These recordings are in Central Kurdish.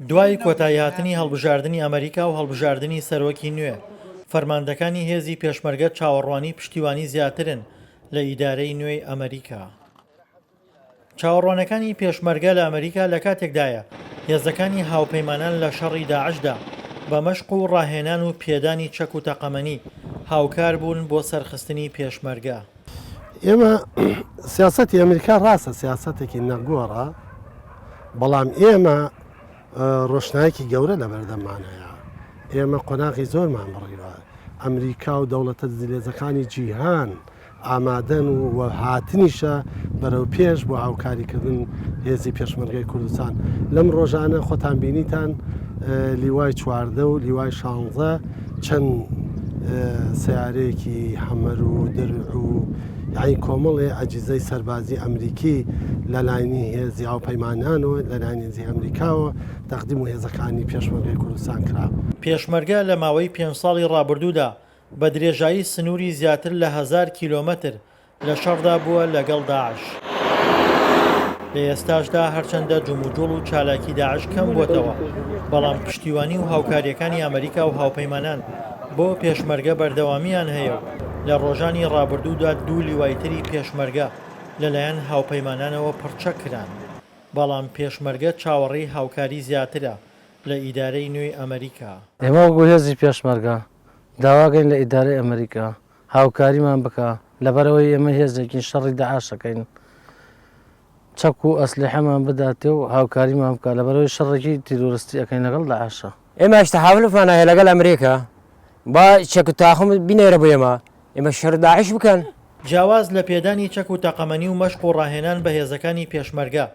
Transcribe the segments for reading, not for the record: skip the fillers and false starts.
دوای کۆتاییهاتنی هەڵبژاردننی ئەمریکا و هەڵبژاردننی سەرۆکی نوێ فەرماندەکانی هێزی پێشمەرگە چاوەڕوانی پشتیوانی زیاترن لە ئیدارەی نوێی ئەمریکا. چاوەڕوانەکانی پێشمەرگە لە ئەمریکا لە کاتێکدایە هێزەکانی هاوپەیمانان لە شەڕی داعشدا بە مەشق و ڕاهێنان و پێدانی چەک و تەقەمەنی هاوکار بوون بۆ سەرخستنی پێشمەرگە. ئێمە سیاسەتی ئەمریکا ڕاستە سیاسەتێکی نەگۆڕە، بەڵام ئێمە ڕۆشنایەکی گەورە لە بەردەمانەیە. ئێمە قۆناغی زۆرمان بڕیوە. ئەمریکا و دەوڵەتە دزیلێزەکانی جیهان ئامادەن و هاتنیشە بەرەو پێش بۆ هاوکاریکردن هێزی پێشمەرگەی کوردستان. لەم ڕۆژانە خۆتان بینیتان لیوای 14 و لیوای 16 چەند سیارەیەکی هەمەر و درع و یعنی کۆمەڵێ ئەجیزەی سەربازی ئەمریکی لە لایەنی هێزی هاوپەیمانان و لە لایەنی هێزی ئەمریکاوە تەقدیم و هێزەکانی پێشمەرگەی کوردستان کرا. پێشمەرگە لە ماوەی 5 ساڵی ڕابردوودا بە درێژایی سنووری زیاتر لە 1000 کیلۆمەتر لە شەڕدا بووە لەگەڵ داعش. لە ئێستاشدا هەرچەندە جوموجوڵ و چالاکی داعش کەم بووتەوە، بەڵام پشتیوانی و هاوکاریەکانی ئەمریکا و هاوپەیمانان بۆ پێشمەرگە بەردەوامیان هەیە و لە ڕۆژانی ڕابردوودا 2 لیوایتری پێشمەرگە لەلایەن هاوپەیمانانەوە پڕچە کران. بەڵام پێشمەرگە چاوەڕێی هاوکاری زیاترە لە ئیدارەی نوێی ئەمریکا. ئێمە وەکو هێزی پێشمەرگە داواگەین لە ئیدارەی ئەمریکا هاوکاریمان بکە لەبەرەوەی ئێمە هێزێکی شەڕی داعشەکەین، چەک و ئەسلحەمان بداتێ و هاوکاریمان بکە لەبەرەوەی شەڕێکی تیرۆریستی ئەەکەین لەگەڵ داعشە. ئێمە تەحاولمان هەیە لەگەڵ ئەمریکا با چەک و تاخم بینێرە بۆ ئێمە شەڕ داعش بکەن. جیاواز لە پێدانی چەک و تەقەمەنی و مەشق و ڕاهێنان بە هێزەکانی پێشمەرگە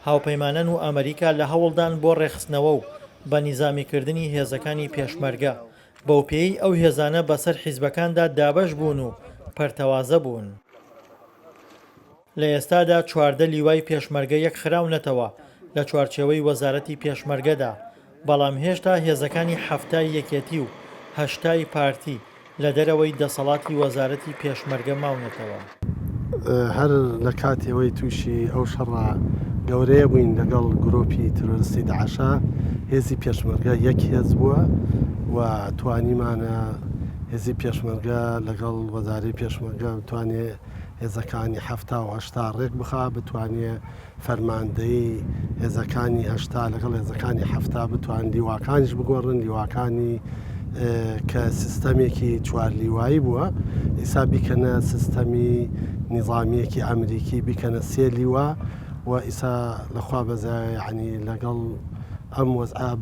هاوپەیمانان و ئەمریکا لە هەوڵدان بۆ ڕێخستنەوە و بە نیزامیکردنی هێزەکانی پێشمەرگە بەو پێی ئەو هێزانە بەسەر حیزبەکاندا دابەش بوون و پەرتەوازە بوون. لە ئێستادا 14 لیوای پێشمەرگە یەک خراونەتەوە لە چوارچێوەی وەزارەتی پێشمەرگەدا، بەڵام هێشتا هێزەکانی 7 یەکێتی و 8 پارتی لە دەرەوەی دەسەڵاتی وەزارەتی پێشمەرگە ماونەتەوە. هەر لە کاتێوەی تووشی ئەو شەڕە گەورەیە بووین لەگەڵ گرۆپی ترۆریستی داعشە، هێزی پێشمەرگە یەک هێز بووە و توانیمانە هێزی پێشمەرگە لەگەڵ وەزارەی پێشمەرگە بتوانێت هێزەکانی 7 ڕێک بخا، بتوانێت فەرماندەی هێزەکانی 8 لەگەڵ هێزەکانی 7 بتوان لیواکانیش بگۆڕن، لیواکانی کە سیستەمێکی 4 لیوایی بووە ئیسا بیکەنە سیستەمی نیظامیەکی ئەمریکی بیکەنە 3 لیوە و ئیسا لەخوا بەزای عنی لەگەڵ ئەم وەزع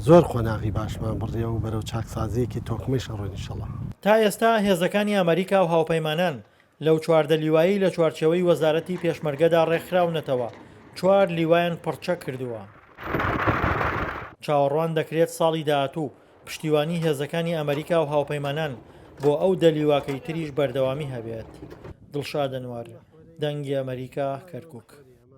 زۆر خۆناغی باشمان بڕێ و بەرەو چاکسازیەکی تۆکمەی شەڕۆی ئینشەڵڵا. تا ئێستا هێزەکانی ئەمریکا و هاوپەیمانان لەو 14 لیوایی لە چوارچێوەی وەزارەتی پێشمەرگەدا ڕێکخراونەتەوە، 4 لیوایان پڕچە کردووە. چاوەڕوان دەکرێت ساڵی داهاتوو پشتیوانی هێزەکانی ئەمریکا و هاوپەیمانان بۆ ئەو دەلیواکەی تریش بەردەوامی هەبێت. دڵشاد ئەنوار، دەنگی ئەمریکا، کەرکووک.